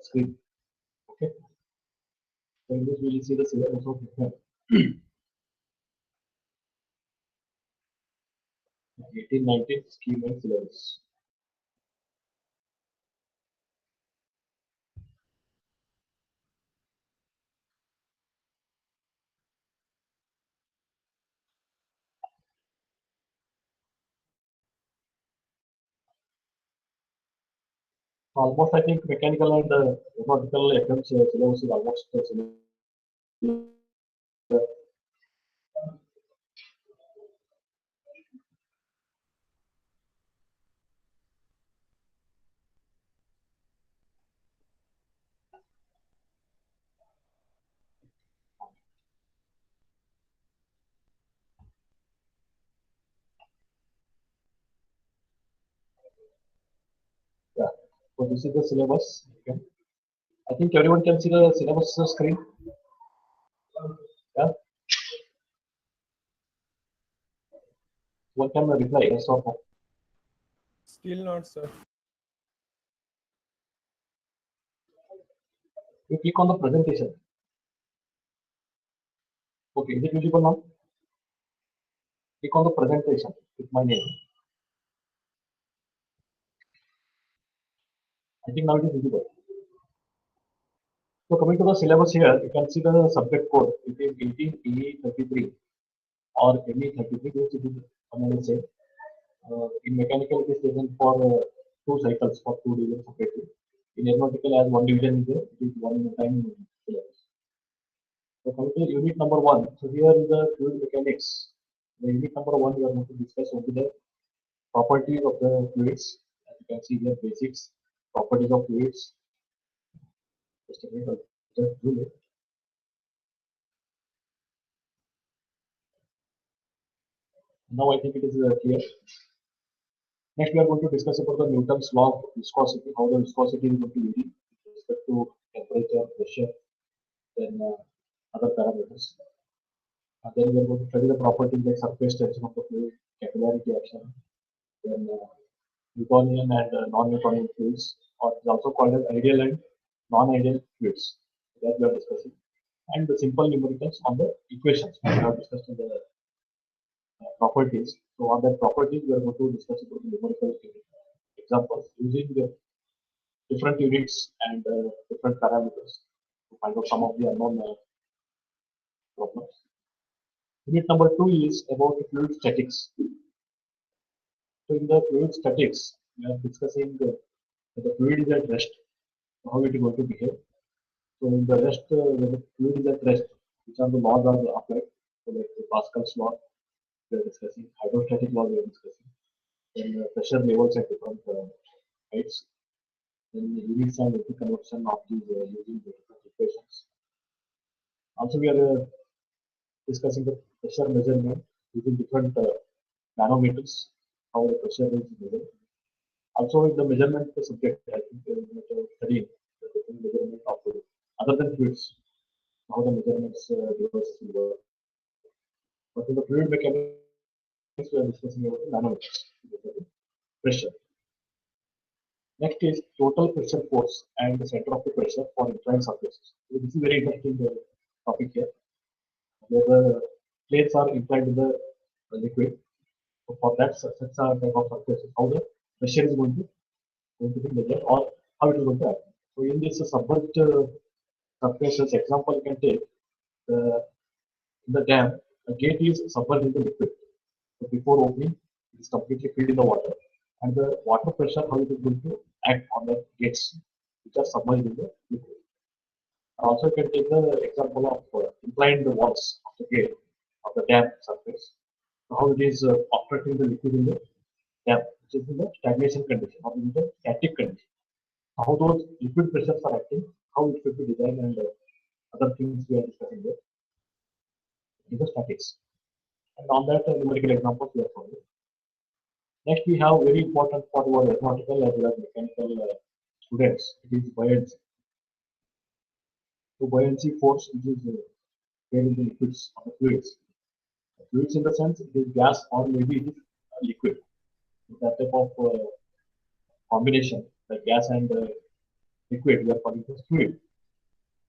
screen. Okay. So in this we will see the syllabus of different 1819 scheme and syllabus. Almost I think mechanical and aeronautical attempts syllabus is almost similar. Yeah. So this is the syllabus. Okay. I think everyone can see the syllabus screen. Yeah. One can reply yes or no. Still not, sir. You click on the presentation. Okay, is it visible now? Click on the presentation with my name. I think now it is visible. So coming to the syllabus here, you can see the subject code. It is 18E33 or ME33. This is another say. In mechanical, it is taken for two cycles for two divisions separately. In aeronautical, as one division is there, it is one in a time syllabus. So coming to unit number one. So here is the fluid mechanics. The unit number one we are going to discuss only the properties of the fluids. As you can see here, basics, properties of fluids. Just a minute, I'll just do it. Now I think it is clear. Next, we are going to discuss about the Newton's law of viscosity, how the viscosity is going to vary with respect to temperature, pressure, then other parameters. Then we are going to study the properties like surface tension of the fluid, capillarity action, then Newtonian and non-Newtonian fluids, or it is also called as ideal and non-ideal fluids. That we are discussing, and the simple numericals on the equations we have discussed in the properties. So on that properties, we are going to discuss about the numerical examples using the different units and different parameters to find out some of the unknown problems. Unit number two is about fluid statics. So in the fluid statics, we are discussing the fluid is at rest, how it is going to behave. So in the rest, when the fluid is at rest, which are the laws are applied. So like the Pascal's law, we are discussing hydrostatic law, we are discussing. Then pressure levels at different heights. Then the units and the conversion of these using the different equations. Also, we are discussing the pressure measurement using different manometers, how the pressure is measured. Also, in the measurement subject, I think we are studying the different measurement of other than fluids, how the measurements devices will work. But in the fluid mechanics, we are discussing about the manometers, pressure. Next is total pressure force and the center of the pressure for inclined surfaces. So this is very interesting topic here. Where the plates are inclined in the liquid. So for that such a type of surfaces, how the pressure is going to be measured or how it is going to act. So in this submerged surfaces example, you can take in the dam, a gate is submerged in the liquid. So before opening, it is completely filled in the water, and the water pressure how it is going to act on the gates which are submerged in the liquid. Also, you can take the example of inclined walls of the gate of the dam surface. So how it is obstructing the liquid in the dam, which is in the stagnation condition or in the static condition. How those liquid pressures are acting, how it should be designed, and other things we are discussing there in the statics. And on that numerical examples we are following. Next, we have very important for our aeronautical as well as mechanical students. It is buoyancy. So buoyancy force, which is there in the liquids or the fluids. Fluids in the sense it is gas or maybe it is liquid. So that type of combination, like gas and liquid, we are calling it as fluid.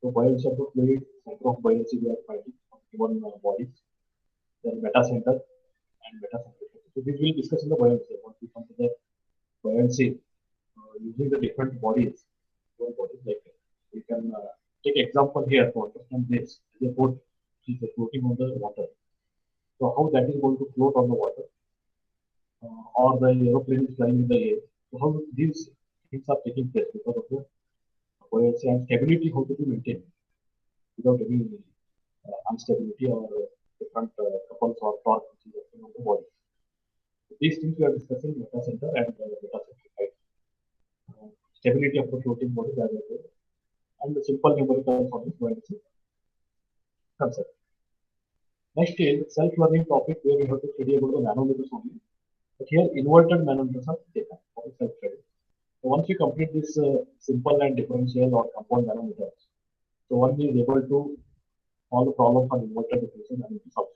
So buoyancy of the fluid, center of buoyancy we are finding on given bodies, then meta center and meta centrifugal. So this we'll discuss in the buoyancy. Once we come to the buoyancy, using the different bodies, like we can take example here to understand this. As a boat which is floating on the water. So how that is going to float on the water, or the aeroplane is flying in the air. So how these things are taking place because of the buoyancy and stability how to be maintained without any instability or different couples or torque which is acting on the body. So these things we are discussing meta center and meta centrifugal. Stability of the floating body as well, and the simple numerical for this buoyancy concept. Next is self-learning topic where we have to study about the nanometers only. But here inverted nanometers are taken for self-study. So once you complete this simple and differential or compound nanometers, so one is able to solve the problem for inverted differential and solve.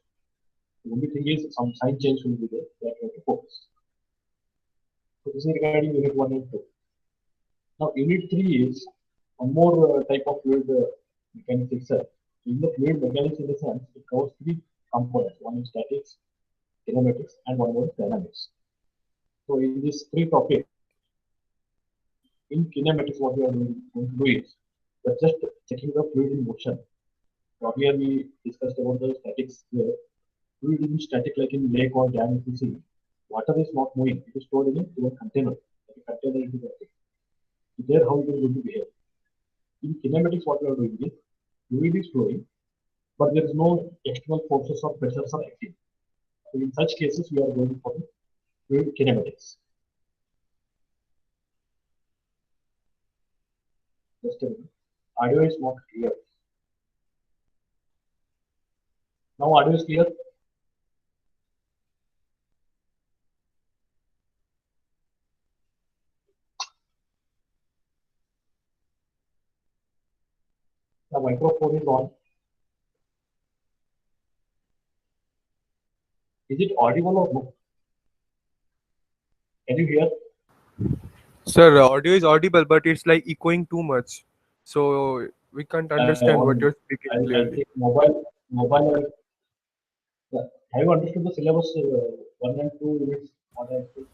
The only thing is some sign change will be there that you have to focus. So this is regarding unit 1 and 2. Now unit 3 is one more type of fluid mechanics itself. In the fluid mechanics in the sense, it covers three components. One is statics, kinematics, and one more is dynamics. So in these three topics, in kinematics, what we are going to do is we're just checking the fluid in motion. So earlier we discussed about the statics where fluid is static like in lake or dam if you see. Water is not moving, it is stored in a container. Like a container it is active. So there how it is going to behave. In kinematics, what we are doing is fluid is flowing, but there is no external forces or pressures are acting. So in such cases, we are going for the fluid kinematics. Just a minute. Audio is not clear. Now audio is clear. The microphone is on. Is it audible or no? Can you hear? Sir, audio is audible, but it's like echoing too much. So we can't understand what On, you're speaking I'll clearly. take mobile. Have you understood the syllabus 1 and 2 units? What I think?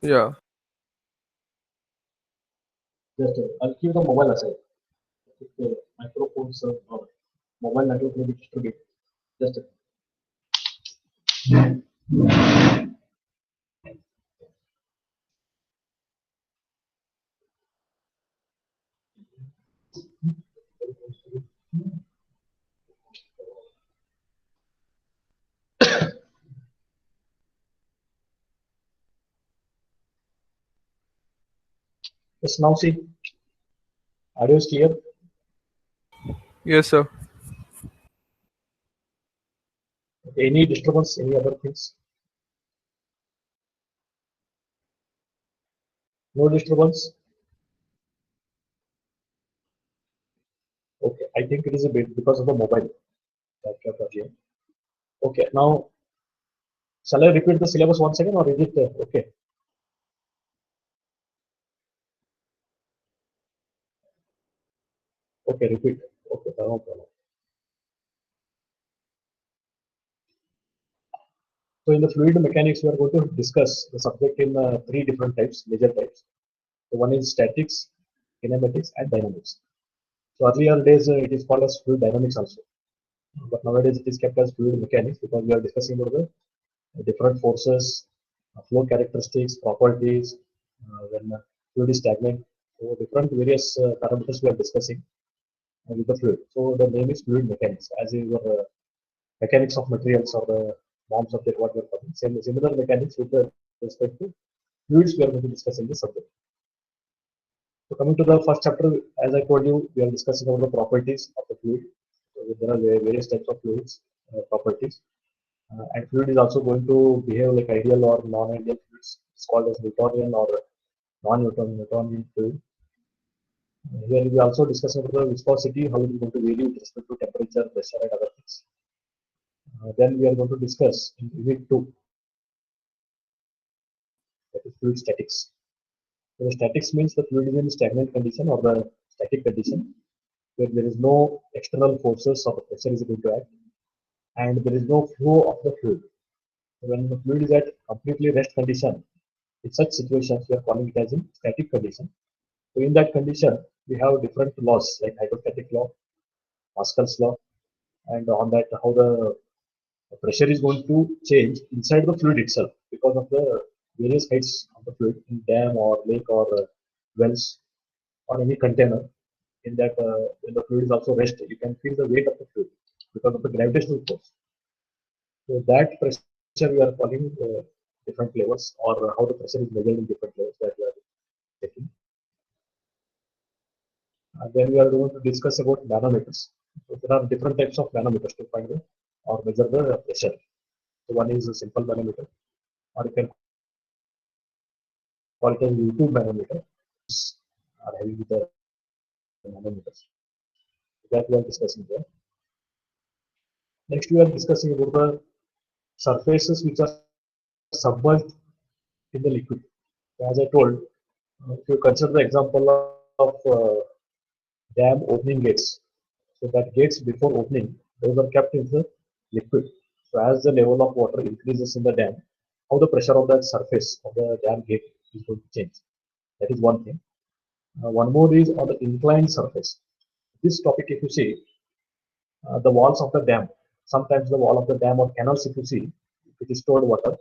Yeah. Just I'll keep the mobile aside. If the microphones or mobile network may be distributed. Just just now see audio is clear. Yes, sir. Any disturbance? Any other things? No disturbance. Okay, I think it is a bit because of the mobile. Okay, now shall I repeat the syllabus once again or is it okay? Okay, repeat. Okay, no problem. So in the fluid mechanics, we are going to discuss the subject in three different types, major types. So one is statics, kinematics, and dynamics. So earlier days it is called as fluid dynamics also, but nowadays it is kept as fluid mechanics because we are discussing about the different forces, flow characteristics, properties, when fluid is stagnant. So different various parameters we are discussing with the fluid. So the name is fluid mechanics, as in your mechanics of materials or the norm subject what we are covering. Similar mechanics with respect to fluids we are going to discuss in this subject. So coming to the first chapter, as I told you, we are discussing about the properties of the fluid. So there are various types of fluids properties, and fluid is also going to behave like ideal or non-ideal fluids. It's called as Newtonian or non-Newtonian fluid. Here we also discuss about the viscosity, how it is going to vary with respect to temperature, pressure, and other things. Then we are going to discuss in unit 2, that is fluid statics. So the statics means the fluid is in stagnant condition or the static condition where there is no external forces or pressure is going to act and there is no flow of the fluid. So when the fluid is at completely rest condition, in such situations we are calling it as in static condition. So in that condition, we have different laws like hydrostatic law, Pascal's law, and on that how the pressure is going to change inside the fluid itself because of the various heights of the fluid in dam or lake or wells or any container. In that, when the fluid is also rest, you can feel the weight of the fluid because of the gravitational force. So that pressure we are calling different levels or how the pressure is measured in different levels that we are taking. Then we are going to discuss about manometers. So there are different types of manometers to find the or measure the pressure. So one is a simple manometer, or you can call it a YouTube manometer. Are having the manometers that we are discussing here. Next, we are discussing about the surfaces which are submerged in the liquid. As I told, if you consider the example of dam opening gates, so that gates before opening, those are kept in the liquid. So as the level of water increases in the dam, how the pressure of that surface of the dam gate is going to change. That is one thing. One more is on the inclined surface. This topic, if you see, the walls of the dam, sometimes the wall of the dam or canals, if you see, if it is stored water,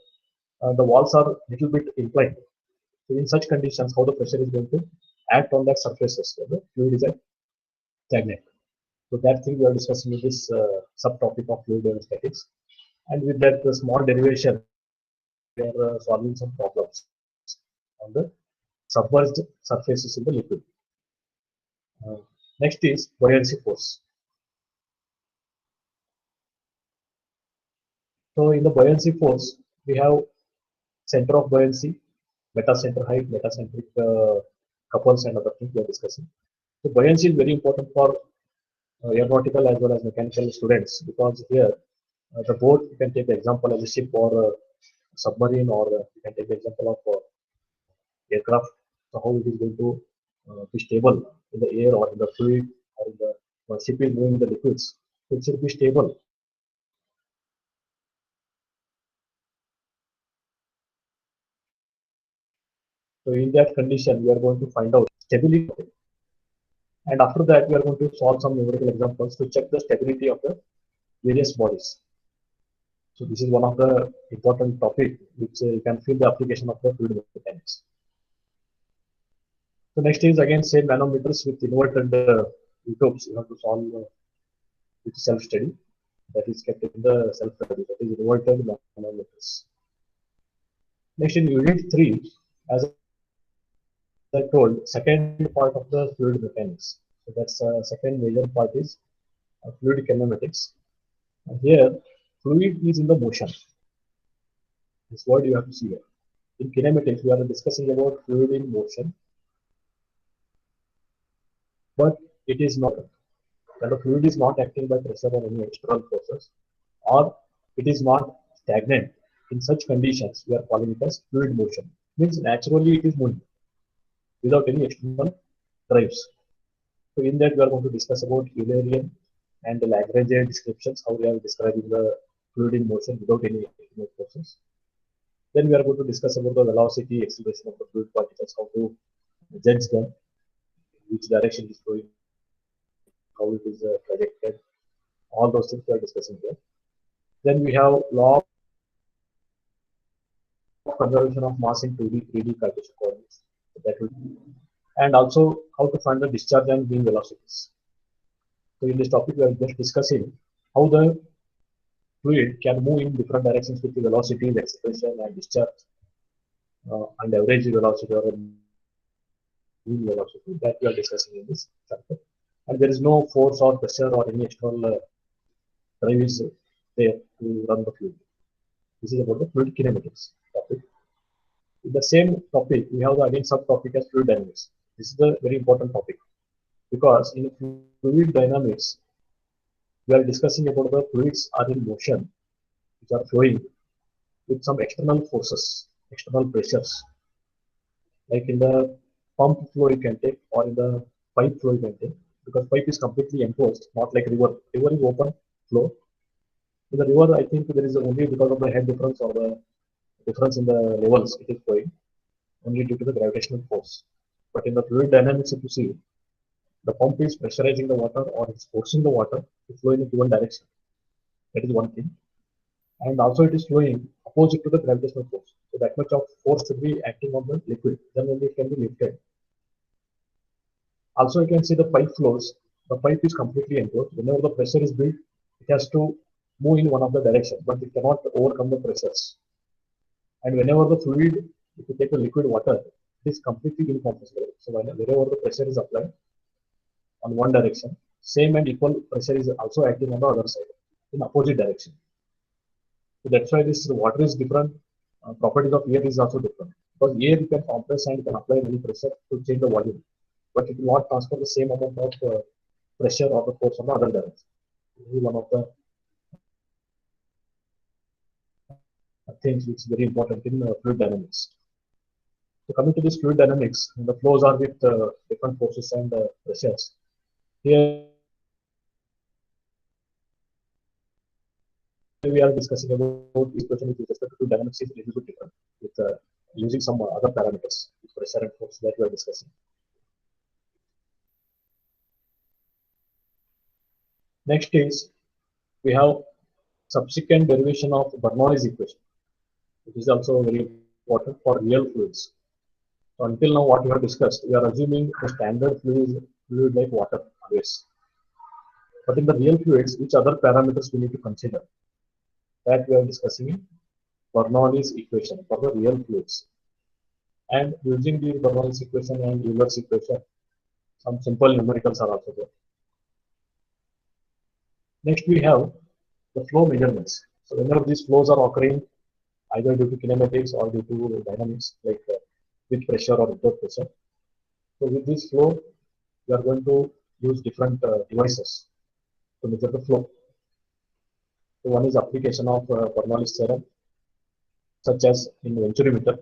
the walls are little bit inclined. So in such conditions, how the pressure is going to act on that surfaces where the fluid is at stagnant. So that thing we are discussing in this subtopic of fluid statics. And with that small derivation, we are solving some problems on the submerged surfaces in the liquid. Uh, Next is buoyancy force. So in the buoyancy force, we have center of buoyancy, meta-center height, meta-centric couples and other things we are discussing. So buoyancy is very important for aeronautical as well as mechanical students because here the boat, you can take the example as a ship or a submarine or you can take the example of aircraft. So how it is going to be stable in the air or in the fluid or in the ship is moving in the liquids. So it should be stable. So in that condition, we are going to find out stability. And after that, we are going to solve some numerical examples to check the stability of the various bodies. So this is one of the important topic which you can feel the application of the fluid mechanics. So next is again same manometers with inverted tubes. You have to solve with self-study that is kept in the self-study, that is inverted manometers. Next in unit 3, as I told, second part of the fluid mechanics. So that's second major part is fluid kinematics. Here, fluid is in the motion. This word you have to see here. In kinematics, we are discussing about fluid in motion, but it is not. That the fluid is not acting by pressure or any external forces, or it is not stagnant. In such conditions, we are calling it as fluid motion. Means naturally it is moving without any external drives. So in that, we are going to discuss about Eulerian and the Lagrangian descriptions, how we are describing the fluid in motion without any external forces. Then we are going to discuss about the velocity, acceleration of the fluid particles, how to judge them, which direction it is going, how it is projected. All those things we are discussing here. Then we have law of conservation of mass in 2D, 3D Cartesian coordinates. So that will be, and also how to find the discharge and beam velocities. So in this topic, we are just discussing how the fluid can move in different directions with the velocity, the acceleration, and discharge, and average velocity or mean velocity that we are discussing in this chapter. And there is no force or pressure or any external drive is there to run the fluid. This is about the fluid kinematics topic. In the same topic, we have the again subtopic as fluid dynamics. This is a very important topic because in fluid dynamics, we are discussing about the fluids are in motion, which are flowing with some external forces, external pressures. Like in the pump flow you can take, or in the pipe flow you can take, because pipe is completely enclosed, not like river. River is open flow. In the river, I think there is only because of the head difference or the difference in the levels it is flowing, only due to the gravitational force. But in the fluid dynamics, if you see, the pump is pressurizing the water or it's forcing the water to flow in a given direction. That is one thing. And also it is flowing opposite to the gravitational force. So that much of force should be acting on the liquid, then only it can be lifted. Also, you can see the pipe flows. The pipe is completely enclosed. Whenever the pressure is built, it has to move in one of the directions, but it cannot overcome the pressures. And whenever the fluid, if you take a liquid water, it is completely incompressible. So wherever the pressure is applied on one direction, same and equal pressure is also acting on the other side in opposite direction. So that's why this water is different. Properties of air is also different, because air you can compress and you can apply any pressure to change the volume, but it will not transfer the same amount of pressure or the force on the other direction. This is one of the things which is very important in fluid dynamics. So coming to this fluid dynamics, the flows are with different forces and pressures. Here we are discussing about this question with respect to dynamics is a little bit different, with using some other parameters, pressure and force that we are discussing. Next is we have subsequent derivation of Bernoulli's equation, which is also very important for real fluids. So until now, what we have discussed, we are assuming the standard fluid like water always. But in the real fluids, which other parameters we need to consider? That we are discussing in Bernoulli's equation for the real fluids. And using the Bernoulli's equation and Euler's equation, some simple numericals are also there. Next, we have the flow measurements. So whenever these flows are occurring, either due to kinematics or due to dynamics, like with pressure or without pressure. So with this flow, we are going to use different devices to measure the flow. So one is application of Bernoulli's theorem, such as in venturimeter.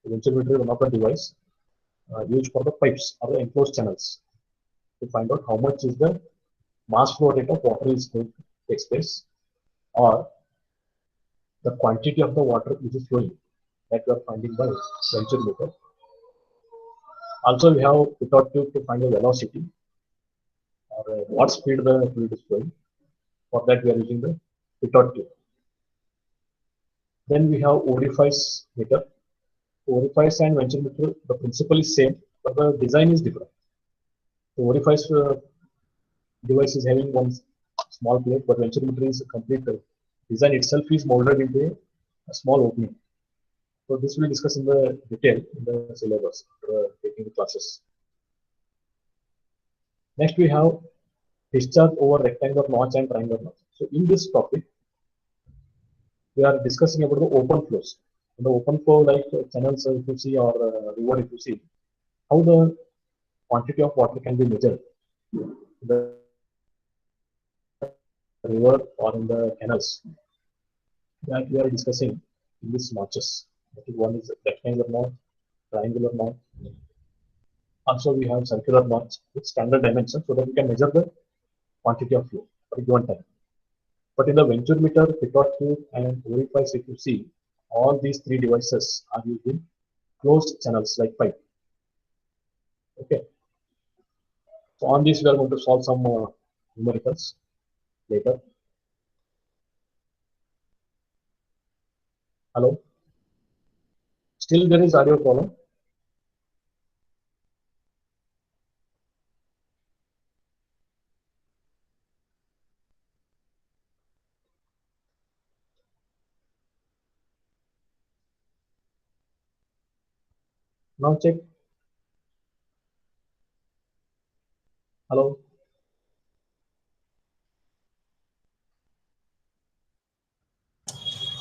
The venturimeter is one of the device used for the pipes or the enclosed channels to find out how much is the mass flow rate of water is going to take place, or the quantity of the water which is flowing, that we are finding by venturimeter. Also, we have pitot tube to find the velocity or what speed the fluid is flowing. For that, we are using the pitot tube. Then we have orifice meter. Orifice and venturimeter, the principle is same, but the design is different. The orifice device is having one small plate, but venturimeter is a complete design itself is molded into a small opening. So this we'll discuss in the detail in the syllabus taking the classes. Next we have discharge over rectangular notch and triangular notch. So in this topic, we are discussing about the open flows. In the open flow, like channels if you see or river if you see, how the quantity of water can be measured in the river or in the canals, that we are discussing in these notches. One is rectangular notch, triangular notch. Also, we have circular notch with standard dimensions so that we can measure the quantity of flow at a given time. But in the venturimeter, pitot tube, and orifice, if you see, all these three devices are used in closed channels like pipe. Okay. So on this, we are going to solve some numericals later. Hello. Still, there is audio problem. Now check. Hello.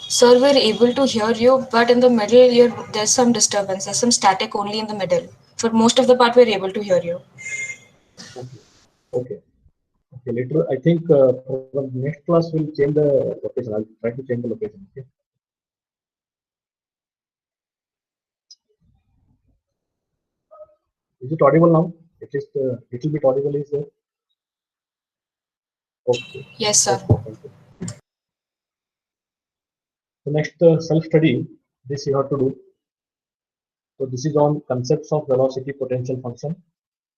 Sir, we're able to hear you, but in the middle, there's some disturbance. There's some static only in the middle. For most of the part, we're able to hear you. Okay. Okay. Okay. Later, I think for the next class, we'll change the location. I'll try to change the location. Okay. Is it audible now? At least little bit audible is there. Okay. Yes, sir. Okay. Thank you. So next self-study, this you have to do. So this is on concepts of velocity, potential function,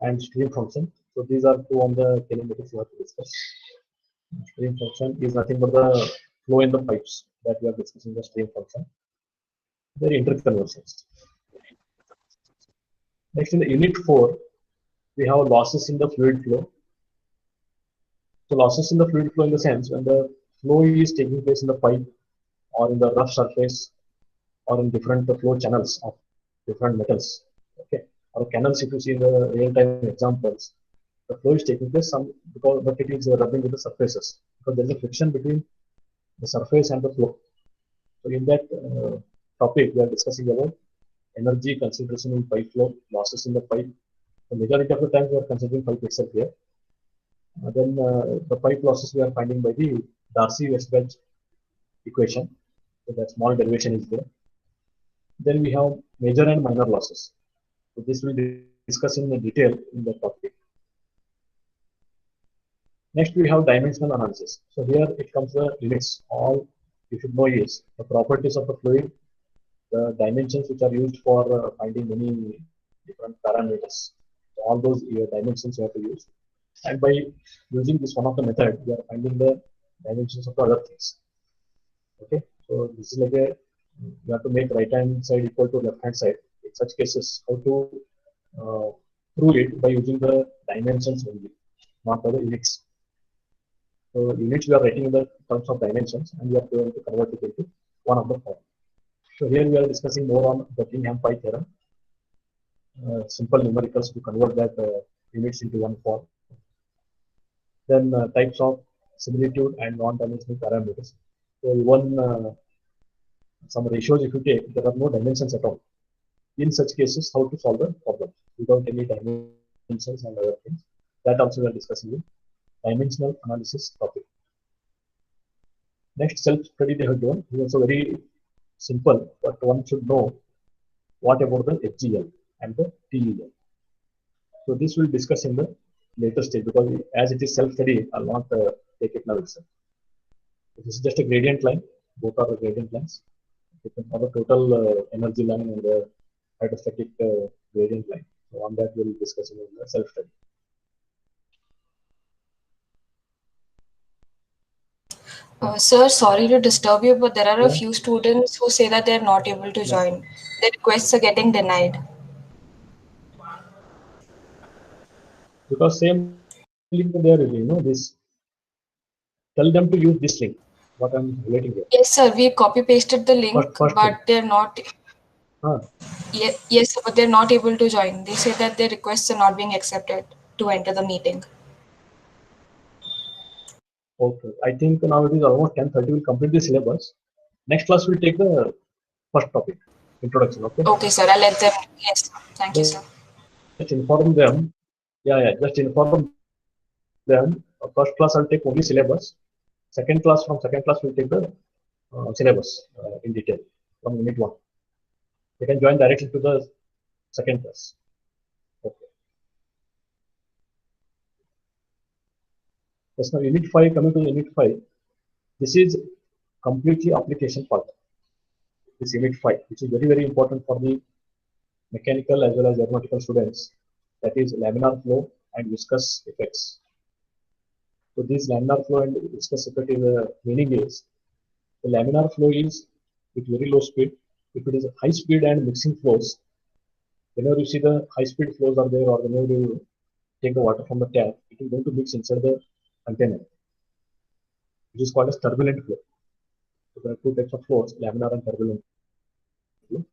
and stream function. So these are two on the kinematics you have to discuss. Stream function is nothing but the flow in the pipes that we are discussing. The stream function. Very interconversions. Next in the unit 4, we have losses in the fluid flow. So losses in the fluid flow in the sense when the flow is taking place in the pipe or in the rough surface or in different flow channels of different metals. Okay, or canals if you see the real-time examples, the flow is taking place some because but it is rubbing with the surfaces because there is a friction between the surface and the flow. So in that topic we are discussing about energy concentration in pipe flow, losses in the pipe. The majority of the time we are considering pipe itself here. Then the pipe losses we are finding by the Darcy-Weisbach equation. So that small derivation is there. Then we have major and minor losses. So this will be discussed in detail in the topic. Next we have dimensional analysis. So here it comes the limits. All you should know is the properties of the fluid, the dimensions which are used for finding many different parameters. So all those dimensions you have to use. And by using this one of the method, we are finding the dimensions of the other things. Okay, so this is like a you have to make right hand side equal to left hand side. In such cases, how to prove it by using the dimensions only, not by the units. So units we are writing in the terms of dimensions, and we are going to convert it into one of the form. So here we are discussing more on the Bingham-Pai theorem, simple numericals to convert that units into one form. Then types of similitude and non-dimensional parameters. So even some ratios if you take, there are no dimensions at all. In such cases, how to solve the problem without any dimensions and other things. That also we are discussing in dimensional analysis topic. Next self-study they have given is also very simple, but one should know what about the HGL and the TEL. So this we'll discuss in the later stage because as it is self-study, I'll not take it now itself. This is just a gradient line. Both are the gradient lines. You can have a total energy line and the hydrostatic gradient line. So on that we'll discuss in the self-study. Sir, sorry to disturb you, but there are a Yeah. few students who say that they're not able to join. Their requests are getting denied. Because same link there is, this. Tell them to use this link. What I'm relating here. Yes, sir. We copy pasted the link, First but link. they're not. Huh. Yes, sir, but they're not able to join. They say that their requests are not being accepted to enter the meeting. Okay. I think now it is almost 10:30. We'll complete the syllabus. Next class we'll take the first topic, introduction. Okay. Okay, sir. I'll let them. Yes. Thank you, sir. Just inform them. Yeah. Just inform them. First class I'll take only syllabus. Second class we'll take the syllabus in detail from unit 1. They can join directly to the second class. Okay. Yes, now unit 5, coming to unit 5, this is completely application part. This unit 5, which is very, very important for the mechanical as well as aeronautical students, that is laminar flow and viscous effects. So this laminar flow and viscous effect is meaning is the laminar flow is with very low speed. If it is high speed and mixing flows, whenever you see the high speed flows are there or whenever you take the water from the tap, it is going to mix inside the container, which is called as turbulent flow. So there are two types of flows, laminar and turbulent flow.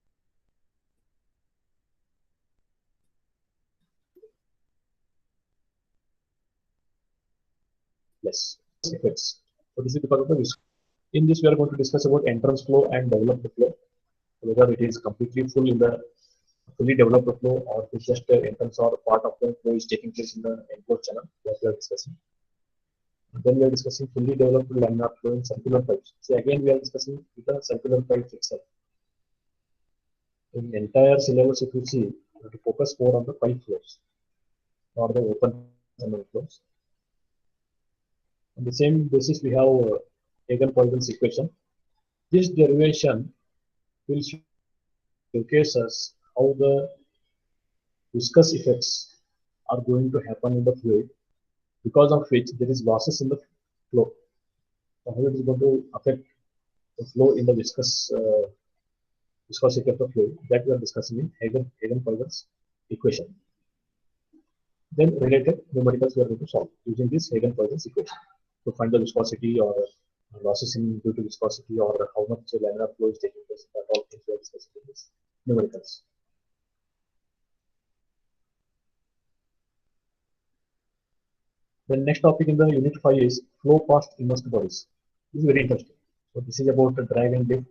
Yes, effects. So this is because of the viscous. In this, we are going to discuss about entrance flow and developed flow, whether it is completely full in the fully developed flow or it's just entrance or part of the flow is taking place in the enclosed channel that we are discussing. Then we are discussing fully developed laminar flow in circular pipes. So again, we are discussing with the circular pipes itself. In the entire syllabus, if you see, We have to focus more on the pipe flows or the open channel flows. On the same basis, we have Hagen-Poisson's equation. This derivation will showcase us how the viscous effects are going to happen in the fluid, because of which there is losses in the flow. So how it is going to affect the flow in the viscosity of the fluid, that we are discussing in Hagen-Poisson's equation. Then related numericals we are going to solve using this Hagen-Poisson's equation to find the viscosity or losses in due to viscosity or how much laminar flow is taking place. That all things we are discussing in this numericals. The next topic in the unit 5 is flow past immersed bodies. This is very interesting. So this is about the drag and lift.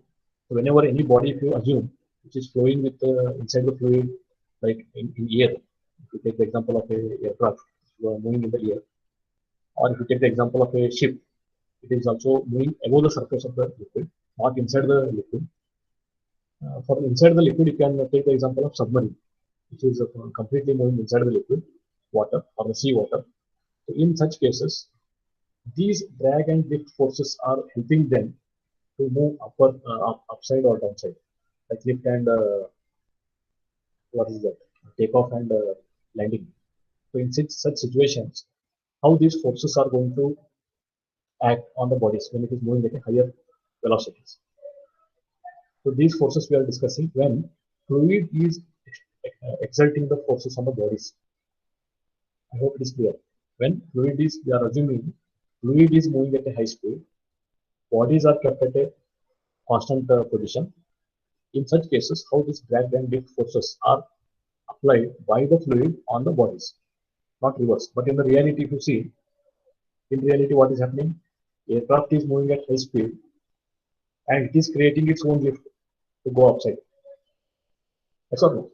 So whenever any body, if you assume, which is flowing with inside the fluid, like in air, if you take the example of a aircraft, you are moving in the air, or if you take the example of a ship, it is also moving above the surface of the liquid, not inside the liquid. For inside the liquid, you can take the example of submarine, which is completely moving inside the liquid water or the sea water. So in such cases, these drag and lift forces are helping them to move upside or downside, like lift and what is that? Takeoff and landing. So in such situations, how these forces are going to act on the bodies when it is moving at a higher velocities. So these forces we are discussing when fluid is exerting the forces on the bodies. I hope it is clear. When fluid is, we are assuming fluid is moving at a high speed, bodies are kept at a constant position. In such cases, how these drag and lift forces are applied by the fluid on the bodies, not reverse. But in the reality, if you see, in reality, what is happening? Aircraft is moving at high speed, and it is creating its own lift to go upside. Yes or no?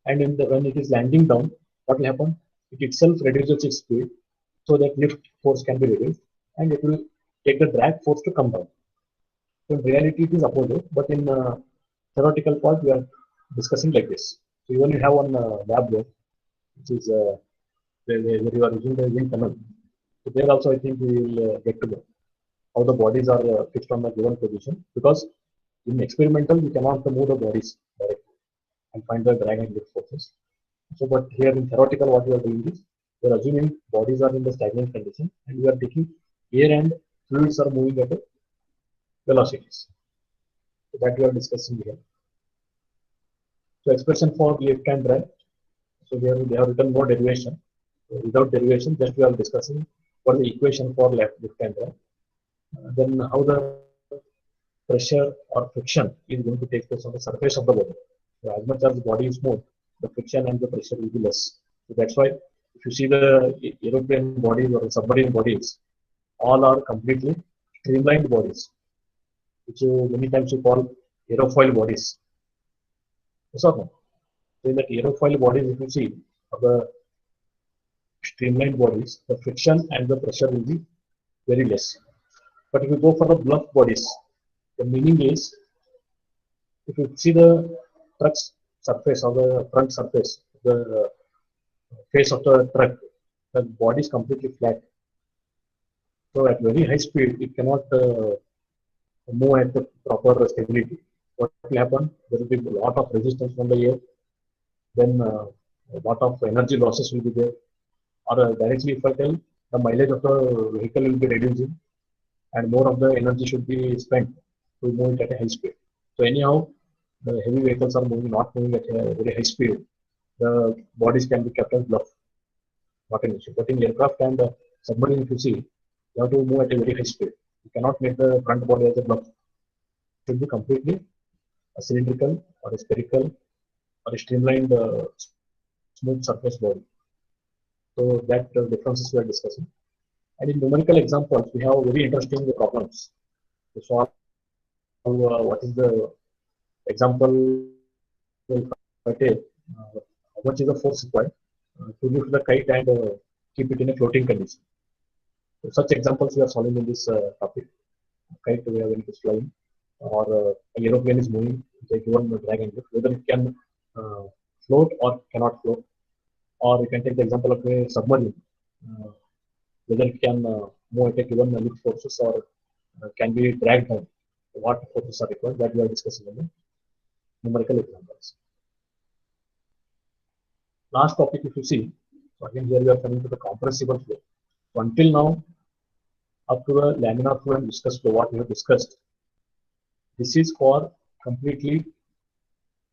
And when it is landing down, what will happen? It itself reduces its speed, so that lift force can be reduced, and it will take the drag force to come down. So in reality, it is opposite, but in theoretical part, we are discussing like this. So you only have one lab there, which is where you are using the wind tunnel. So there also, I think we will get to know how the bodies are fixed on the given position, because in experimental, we cannot move the bodies directly and find the drag and lift forces. So, but here in theoretical, what we are doing is we are assuming bodies are in the stagnant condition, and we are taking air and fluids are moving at a velocities. So that we are discussing here. So expression for lift and drag. So here they have written more derivation. So without derivation, just we are discussing what the equation for lift and drag. Then how the pressure or friction is going to take place on the surface of the body. So as much as the body is moved, the friction and the pressure will be less. So that's why if you see the aeroplane bodies or the submarine bodies, all are completely streamlined bodies, which many times you call aerofoil bodies. Yes or no? So in that aerofoil bodies, if you see the streamlined bodies, the friction and the pressure will be very less. But if you go for the bluff bodies, the meaning is if you see the truck's surface or the front surface, the face of the truck, the body is completely flat. So at very high speed, it cannot move at the proper stability. What will happen? There will be a lot of resistance from the air. Then a lot of energy losses will be there. Or directly, if I tell, the mileage of the vehicle will be reducing, and more of the energy should be spent to move it at a high speed. So anyhow, the heavy vehicles are not moving at a very high speed. The bodies can be kept as bluff, not an issue. But in aircraft and submarine, if you see, you have to move at a very high speed. You cannot make the front body as a bluff. It should be completely a cylindrical or a spherical or a streamlined smooth surface body. So that differences we are discussing. And in numerical examples, we have very interesting problems to solve. What is the example? If I take, how much is the force required to lift the kite and keep it in a floating condition? So such examples we are solving in this topic. Kite when it is flying, or an aeroplane is moving, they given drag and lift, whether it can float or cannot float. Or you can take the example of a submarine, uh, whether it can move at a given lift forces or can be dragged down. What forces are required, that we are discussing in the numerical examples. Last topic, if you see, so again here we are coming to the compressible flow. So until now, up to the laminar flow and viscous flow, what we have discussed, this is for completely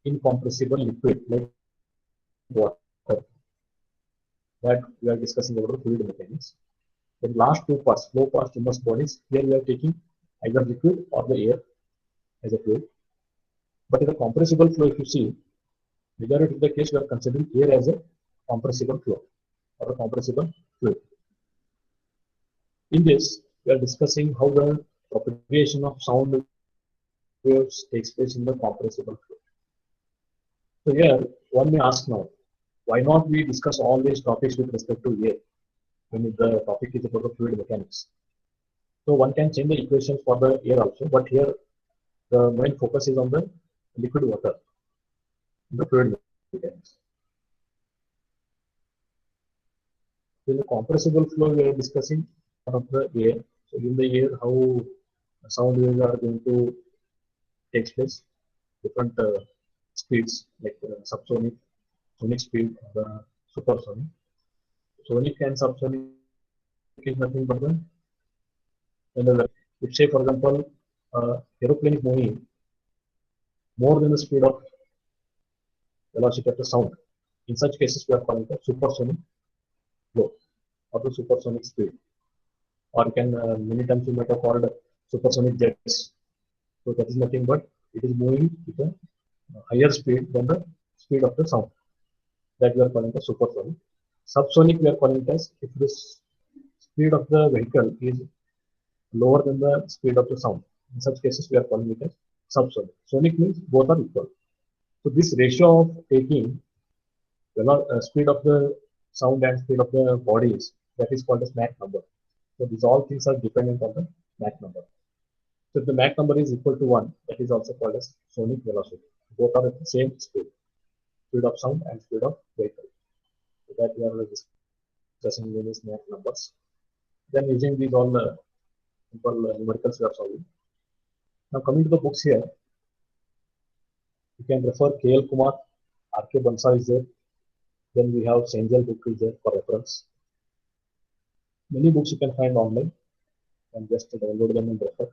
incompressible liquid like water, that we are discussing about the fluid mechanics. The last two parts, flow parts, immersed bodies, here we are taking either liquid or the air as a fluid. But in the compressible flow, if you see, majority of the case we are considering air as a compressible flow or a compressible fluid. In this, we are discussing how the propagation of sound waves takes place in the compressible flow. So here, one may ask now, why not we discuss all these topics with respect to air when the topic is about the fluid mechanics? So one can change the equations for the air also, but here the main focus is on the liquid water, the fluid mechanics. In the compressible flow, we are discussing one of the air. So in the air, how sound waves are going to take place, different speeds like subsonic, sonic speed, the supersonic. Sonic and subsonic is nothing but the if say for example aeroplane is moving more than the speed of velocity of the sound. In such cases, we are calling it supersonic flow or the supersonic speed. Or you can many times you might have called supersonic jets. So that is nothing but it is moving with a higher speed than the speed of the sound. That we are calling as supersonic. Subsonic we are calling it as if this speed of the vehicle is lower than the speed of the sound. In such cases, we are calling it as subsonic. Sonic means both are equal. So this ratio of taking speed of the sound and speed of the bodies, that is called as Mach number. So these all things are dependent on the Mach number. So if the Mach number is equal to 1, that is also called as sonic velocity. Both are at the same speed, speed of sound and speed of vehicle. So that we are discussing these Mach numbers. Then using these all simple numericals we are solving. Now coming to the books here, you can refer K.L. Kumar, R.K. Bansal is there. Then we have Angel book is there for reference. Many books you can find online and just download them and refer.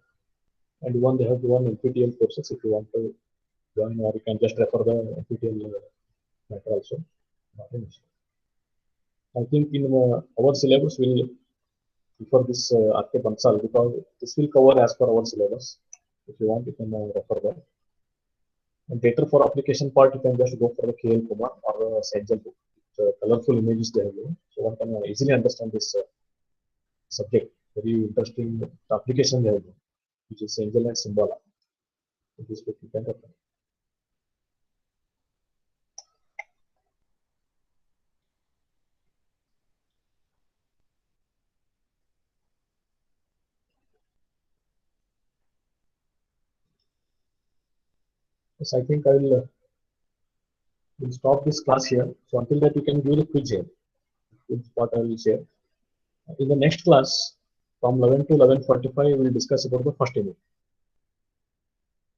And one they have given NPTEL courses if you want to join, or you can just refer the NPTEL matter also. Not an issue. I think in our syllabus we'll refer this R.K. Bansal because this will cover as per our syllabus. If you want, you can refer that. And later for application part, you can just go for the K.L. Kumar or Angel book. Colorful images they have given, so one can easily understand this subject. Very interesting application they have given, which is Angel and Symbala. So this book you can refer. Yes, I think I will stop this class here. So until that, you can do the quiz here. Quiz what I will share. In the next class, from 11 to 11:45, we will discuss about the first unit.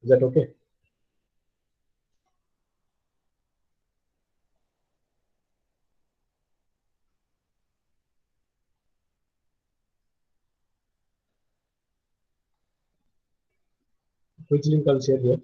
Is that okay? Quiz link I'll share here.